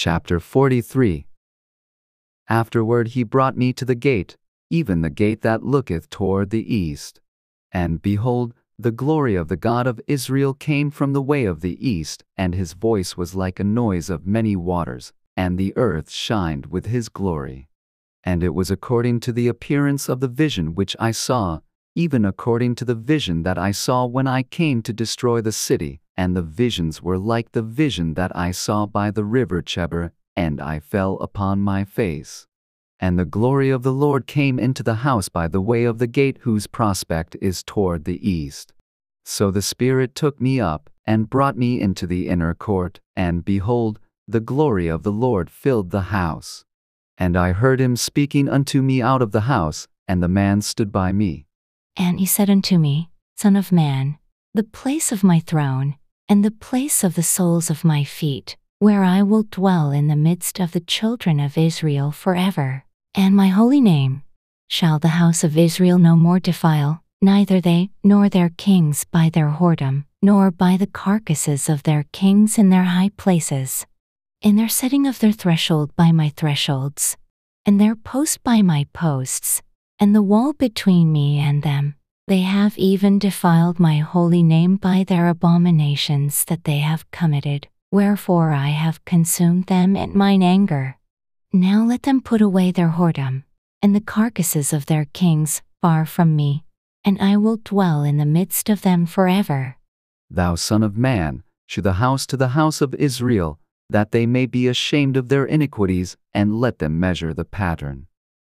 Chapter 43. Afterward he brought me to the gate, even the gate that looketh toward the east. And behold, the glory of the God of Israel came from the way of the east, and his voice was like a noise of many waters, and the earth shined with his glory. And it was according to the appearance of the vision which I saw, even according to the vision that I saw when I came to destroy the city, and the visions were like the vision that I saw by the river Chebar, and I fell upon my face. And the glory of the Lord came into the house by the way of the gate whose prospect is toward the east. So the Spirit took me up, and brought me into the inner court, and behold, the glory of the Lord filled the house. And I heard him speaking unto me out of the house, and the man stood by me. And he said unto me, Son of man, the place of my throne, and the place of the soles of my feet, where I will dwell in the midst of the children of Israel forever. And my holy name shall the house of Israel no more defile, neither they nor their kings by their whoredom, nor by the carcasses of their kings in their high places, in their setting of their threshold by my thresholds, and their post by my posts, and the wall between me and them. They have even defiled my holy name by their abominations that they have committed, wherefore I have consumed them in mine anger. Now let them put away their whoredom, and the carcasses of their kings, far from me, and I will dwell in the midst of them forever. Thou son of man, shew the house to the house of Israel, that they may be ashamed of their iniquities, and let them measure the pattern.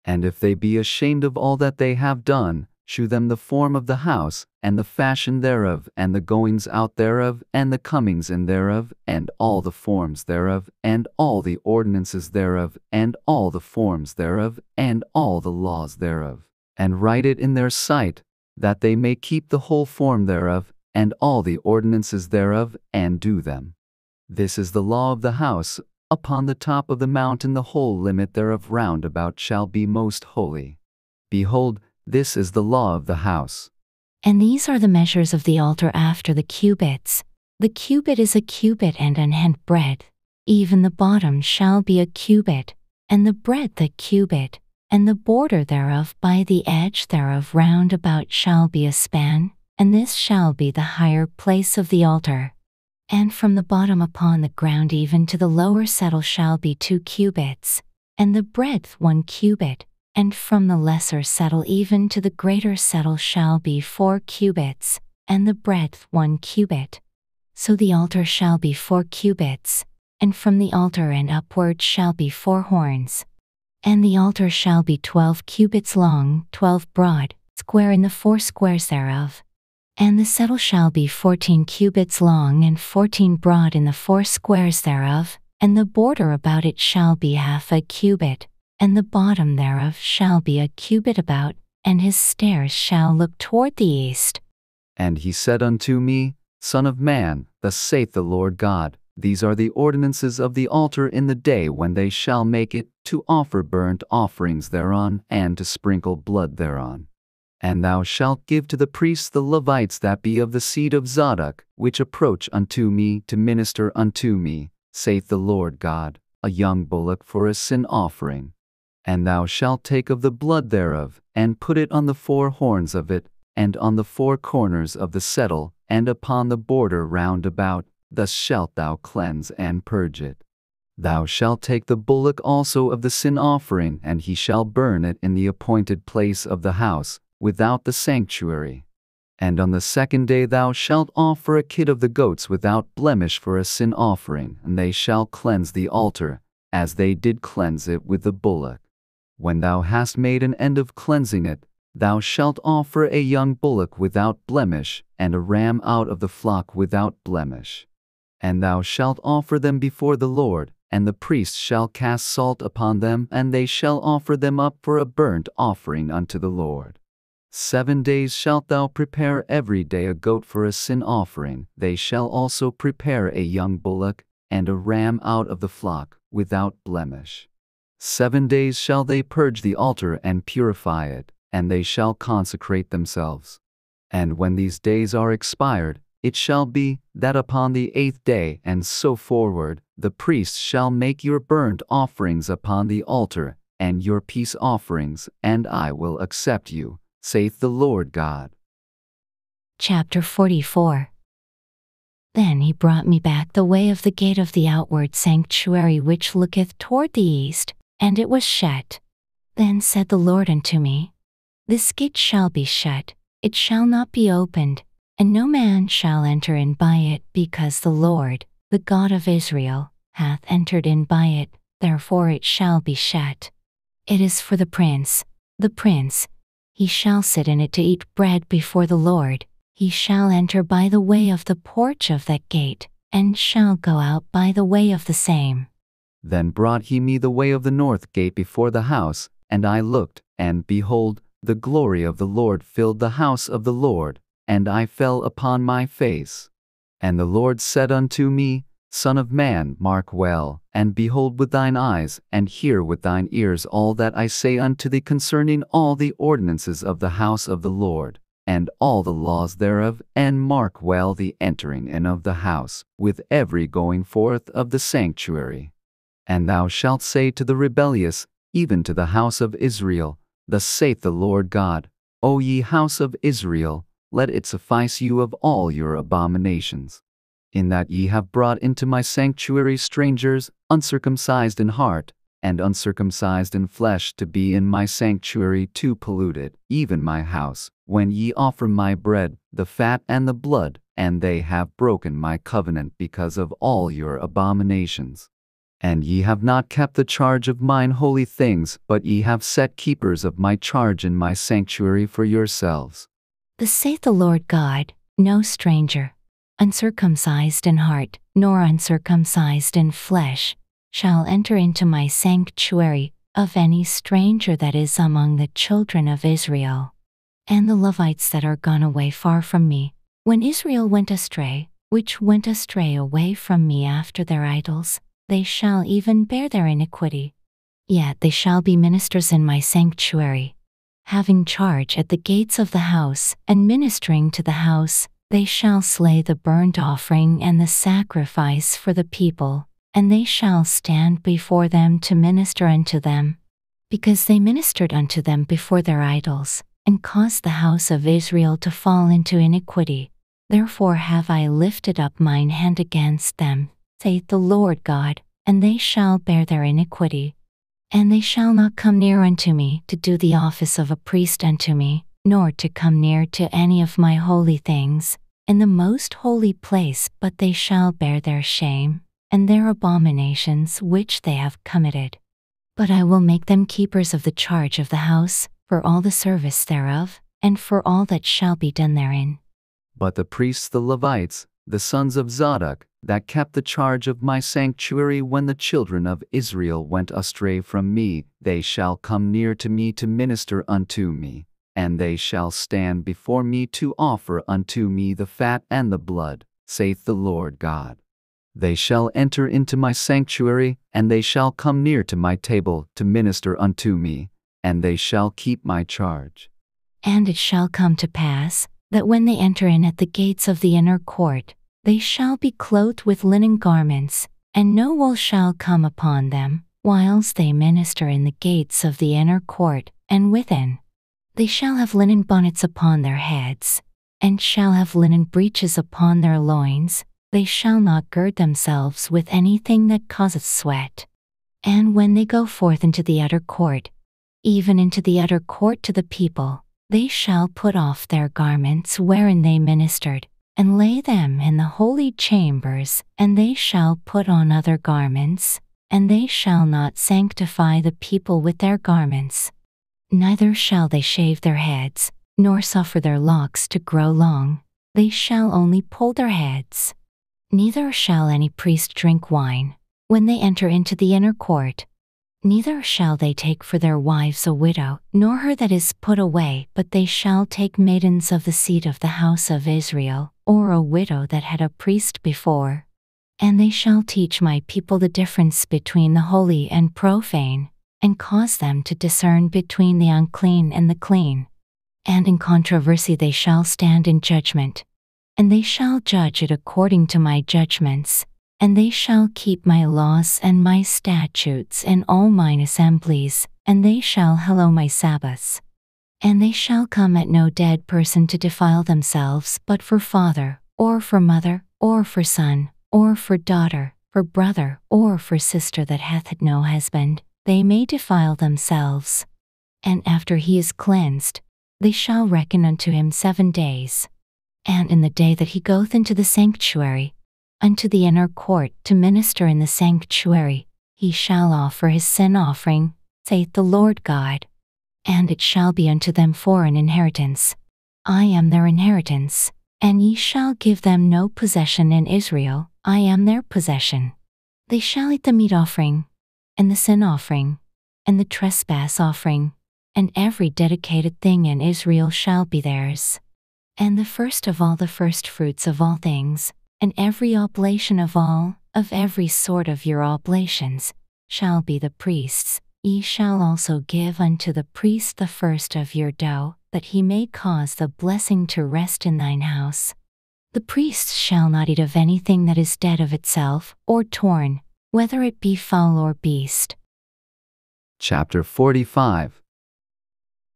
And if they be ashamed of all that they have done, shew them the form of the house, and the fashion thereof, and the goings out thereof, and the comings in thereof, and all the forms thereof, and all the ordinances thereof, and all the forms thereof, and all the laws thereof, and write it in their sight, that they may keep the whole form thereof, and all the ordinances thereof, and do them. This is the law of the house. Upon the top of the mountain the whole limit thereof round about shall be most holy. Behold, this is the law of the house. And these are the measures of the altar after the cubits. The cubit is a cubit and an hand breadth. Even the bottom shall be a cubit, and the breadth a cubit, and the border thereof by the edge thereof round about shall be a span, and this shall be the higher place of the altar. And from the bottom upon the ground even to the lower settle shall be 2 cubits, and the breadth 1 cubit, and from the lesser settle even to the greater settle shall be 4 cubits, and the breadth 1 cubit. So the altar shall be 4 cubits, and from the altar and upward shall be 4 horns. And the altar shall be 12 cubits long, 12 broad, square in the 4 squares thereof. And the settle shall be 14 cubits long and 14 broad in the 4 squares thereof, and the border about it shall be half a cubit, and the bottom thereof shall be a cubit about, and his stairs shall look toward the east. And he said unto me, Son of man, thus saith the Lord God, these are the ordinances of the altar in the day when they shall make it, to offer burnt offerings thereon, and to sprinkle blood thereon. And thou shalt give to the priests the Levites that be of the seed of Zadok, which approach unto me to minister unto me, saith the Lord God, a young bullock for a sin offering. And thou shalt take of the blood thereof, and put it on the 4 horns of it, and on the 4 corners of the settle, and upon the border round about, thus shalt thou cleanse and purge it. Thou shalt take the bullock also of the sin offering, and he shall burn it in the appointed place of the house, without the sanctuary. And on the 2nd day thou shalt offer a kid of the goats without blemish for a sin offering, and they shall cleanse the altar, as they did cleanse it with the bullock. When thou hast made an end of cleansing it, thou shalt offer a young bullock without blemish, and a ram out of the flock without blemish. And thou shalt offer them before the Lord, and the priest shall cast salt upon them, and they shall offer them up for a burnt offering unto the Lord. 7 days shalt thou prepare every day a goat for a sin offering. They shall also prepare a young bullock, and a ram out of the flock, without blemish. 7 days shall they purge the altar and purify it, and they shall consecrate themselves. And when these days are expired, It shall be, that upon the 8th day and so forward, the priests shall make your burnt offerings upon the altar, and your peace offerings, and I will accept you, saith the Lord God. Chapter 44. Then he brought me back the way of the gate of the outward sanctuary which looketh toward the east, and it was shut. Then said the Lord unto me, This gate shall be shut, it shall not be opened, and no man shall enter in by it, because the Lord, the God of Israel, hath entered in by it, therefore it shall be shut. It is for the prince, he shall sit in it to eat bread before the Lord. He shall enter by the way of the porch of that gate, and shall go out by the way of the same. Then brought he me the way of the north gate before the house, and I looked, and behold, the glory of the Lord filled the house of the Lord, and I fell upon my face. And the Lord said unto me, Son of man, mark well, and behold with thine eyes, and hear with thine ears all that I say unto thee concerning all the ordinances of the house of the Lord, and all the laws thereof, and mark well the entering in of the house, with every going forth of the sanctuary. And thou shalt say to the rebellious, even to the house of Israel, Thus saith the Lord God, O ye house of Israel, let it suffice you of all your abominations, in that ye have brought into my sanctuary strangers, uncircumcised in heart, and uncircumcised in flesh, to be in my sanctuary to pollute it, even my house, when ye offer my bread, the fat and the blood, and they have broken my covenant because of all your abominations. And ye have not kept the charge of mine holy things, but ye have set keepers of my charge in my sanctuary for yourselves. Thus saith the Lord God, No stranger, uncircumcised in heart, nor uncircumcised in flesh, shall enter into my sanctuary, of any stranger that is among the children of Israel. And the Levites that are gone away far from me, when Israel went astray, which went astray away from me after their idols, they shall even bear their iniquity. Yet they shall be ministers in my sanctuary, having charge at the gates of the house, and ministering to the house. They shall slay the burnt offering and the sacrifice for the people, and they shall stand before them to minister unto them, because they ministered unto them before their idols, and caused the house of Israel to fall into iniquity. Therefore have I lifted up mine hand against them, saith the Lord God, and they shall bear their iniquity. And they shall not come near unto me to do the office of a priest unto me, nor to come near to any of my holy things, in the most holy place, but they shall bear their shame, and their abominations which they have committed. But I will make them keepers of the charge of the house, for all the service thereof, and for all that shall be done therein. But the priests the Levites, the sons of Zadok, that kept the charge of my sanctuary when the children of Israel went astray from me, they shall come near to me to minister unto me, and they shall stand before me to offer unto me the fat and the blood, saith the Lord God. They shall enter into my sanctuary, and they shall come near to my table to minister unto me, and they shall keep my charge. And it shall come to pass, that when they enter in at the gates of the inner court, they shall be clothed with linen garments, and no wool shall come upon them, whilst they minister in the gates of the inner court, and within. They shall have linen bonnets upon their heads, and shall have linen breeches upon their loins. They shall not gird themselves with anything that causeth sweat. And when they go forth into the utter court, even into the utter court to the people, they shall put off their garments wherein they ministered, and lay them in the holy chambers, and they shall put on other garments, and they shall not sanctify the people with their garments. Neither shall they shave their heads, nor suffer their locks to grow long. They shall only pull their heads. Neither shall any priest drink wine, when they enter into the inner court. Neither shall they take for their wives a widow, nor her that is put away, but they shall take maidens of the seed of the house of Israel, or a widow that had a priest before. And they shall teach my people the difference between the holy and profane, and cause them to discern between the unclean and the clean. And in controversy they shall stand in judgment. and they shall judge it according to my judgments, and they shall keep my laws and my statutes in all mine assemblies, and they shall hallow my Sabbaths. And they shall come at no dead person to defile themselves, but for father, or for mother, or for son, or for daughter, for brother, or for sister that hath had no husband, they may defile themselves. And after he is cleansed, they shall reckon unto him 7 days. And in the day that he goeth into the sanctuary, unto the inner court to minister in the sanctuary, he shall offer his sin offering, saith the Lord God. And it shall be unto them for an inheritance. I am their inheritance, and ye shall give them no possession in Israel, I am their possession. They shall eat the meat offering, and the sin offering, and the trespass offering, and every dedicated thing in Israel shall be theirs. And the first of all the firstfruits of all things, and every oblation of every sort of your oblations, shall be the priest's. Ye shall also give unto the priest the first of your dough, that he may cause the blessing to rest in thine house. The priest shall not eat of anything that is dead of itself, or torn, whether it be fowl or beast. Chapter 45.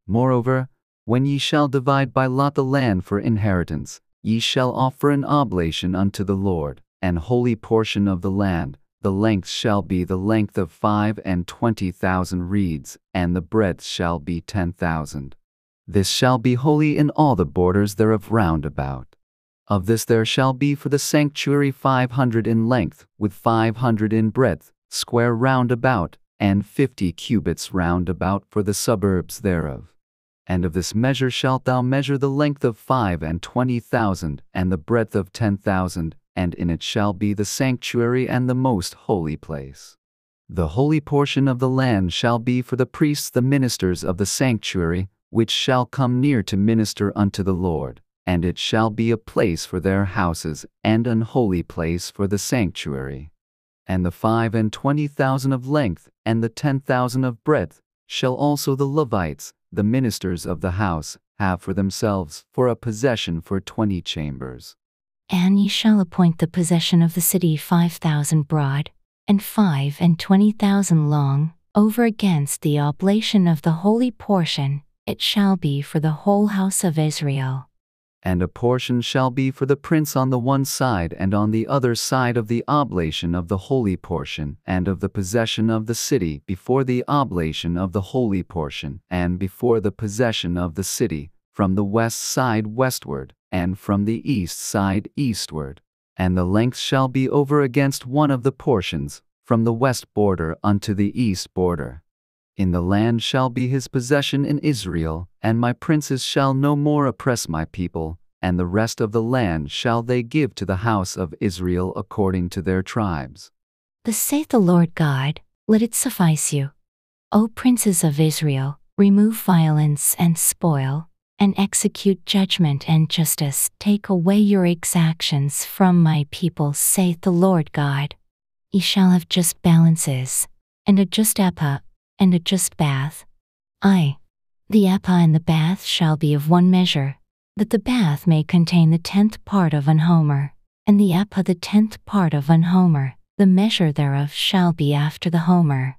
Moreover, when ye shall divide by lot the land for inheritance, ye shall offer an oblation unto the Lord, an holy portion of the land. The length shall be the length of 25,000 reeds, and the breadth shall be 10,000. This shall be holy in all the borders thereof round about. Of this there shall be for the sanctuary 500 in length, with 500 in breadth, square round about, and 50 cubits round about for the suburbs thereof. And of this measure shalt thou measure the length of 25,000, and the breadth of 10,000, and in it shall be the sanctuary and the most holy place. The holy portion of the land shall be for the priests the ministers of the sanctuary, which shall come near to minister unto the Lord, and it shall be a place for their houses, and an holy place for the sanctuary. And the 25,000 of length, and the 10,000 of breadth, shall also the Levites, the ministers of the house, have for themselves for a possession for 20 chambers. And ye shall appoint the possession of the city 5,000 broad, and 25,000 long, over against the oblation of the holy portion, it shall be for the whole house of Israel. And a portion shall be for the prince on the one side and on the other side of the oblation of the holy portion, and of the possession of the city before the oblation of the holy portion, and before the possession of the city, from the west side westward, and from the east side eastward. And the length shall be over against one of the portions, from the west border unto the east border. In the land shall be his possession in Israel, and my princes shall no more oppress my people, and the rest of the land shall they give to the house of Israel according to their tribes. Thus saith the Lord God, let it suffice you. O princes of Israel, remove violence and spoil, and execute judgment and justice. Take away your exactions from my people, saith the Lord God. Ye shall have just balances, and a just ephah, and a just bath. The ephah and the bath shall be of one measure, that the bath may contain the 10th part of an homer, and the ephah the 10th part of an homer. The measure thereof shall be after the homer.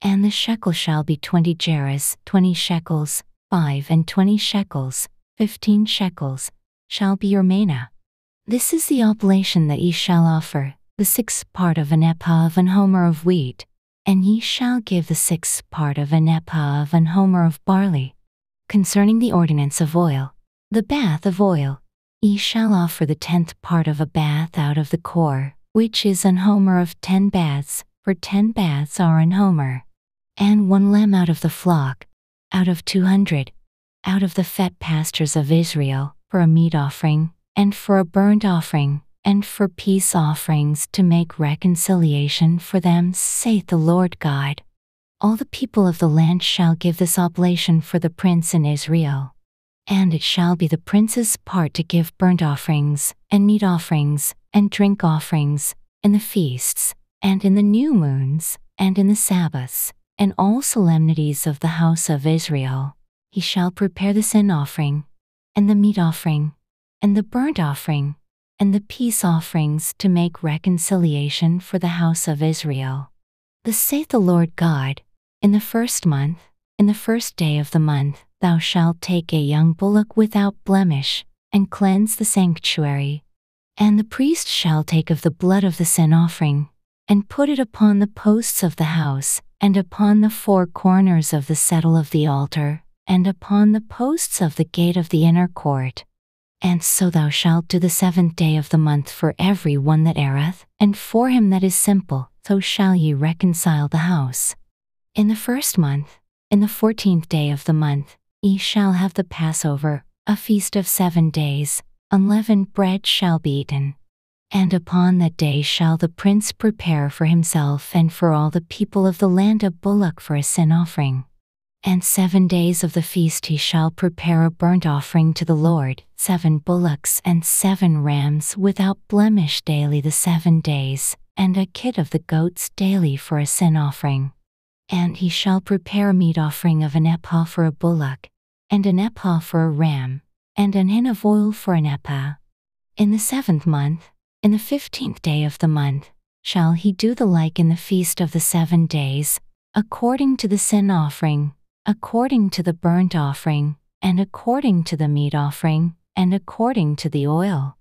And the shekel shall be 20 gerahs, 20 shekels, 25 shekels, 15 shekels, shall be your manna. This is the oblation that ye shall offer, the 6th part of an ephah of an homer of wheat, and ye shall give the 6th part of an ephah of an homer of barley. Concerning the ordinance of oil, the bath of oil, ye shall offer the 10th part of a bath out of the core, which is an homer of 10 baths, for 10 baths are an homer. And 1 lamb out of the flock, out of 200, out of the fat pastures of Israel, for a meat offering, and for a burnt offering, and for peace offerings to make reconciliation for them, saith the Lord God. All the people of the land shall give this oblation for the prince in Israel. And it shall be the prince's part to give burnt offerings, and meat offerings, and drink offerings, in the feasts, and in the new moons, and in the Sabbaths, and all solemnities of the house of Israel. He shall prepare the sin offering, and the meat offering, and the burnt offering, and the peace offerings to make reconciliation for the house of Israel. Thus saith the Lord God, in the first month, in the first day of the month, thou shalt take a young bullock without blemish, and cleanse the sanctuary. And the priest shall take of the blood of the sin offering, and put it upon the posts of the house, and upon the four corners of the settle of the altar, and upon the posts of the gate of the inner court. And so thou shalt do the 7th day of the month for every one that erreth, and for him that is simple, so shall ye reconcile the house. In the first month, in the 14th day of the month, ye shall have the Passover, a feast of 7 days. Unleavened bread shall be eaten. And upon that day shall the prince prepare for himself and for all the people of the land a bullock for a sin offering. And 7 days of the feast he shall prepare a burnt offering to the Lord, 7 bullocks and 7 rams without blemish daily the 7 days, and a kid of the goats daily for a sin offering. And he shall prepare a meat offering of an ephah for a bullock, and an ephah for a ram, and an hin of oil for an ephah. In the 7th month, in the 15th day of the month, shall he do the like in the feast of the 7 days, according to the sin offering, according to the burnt offering, and according to the meat offering, and according to the oil.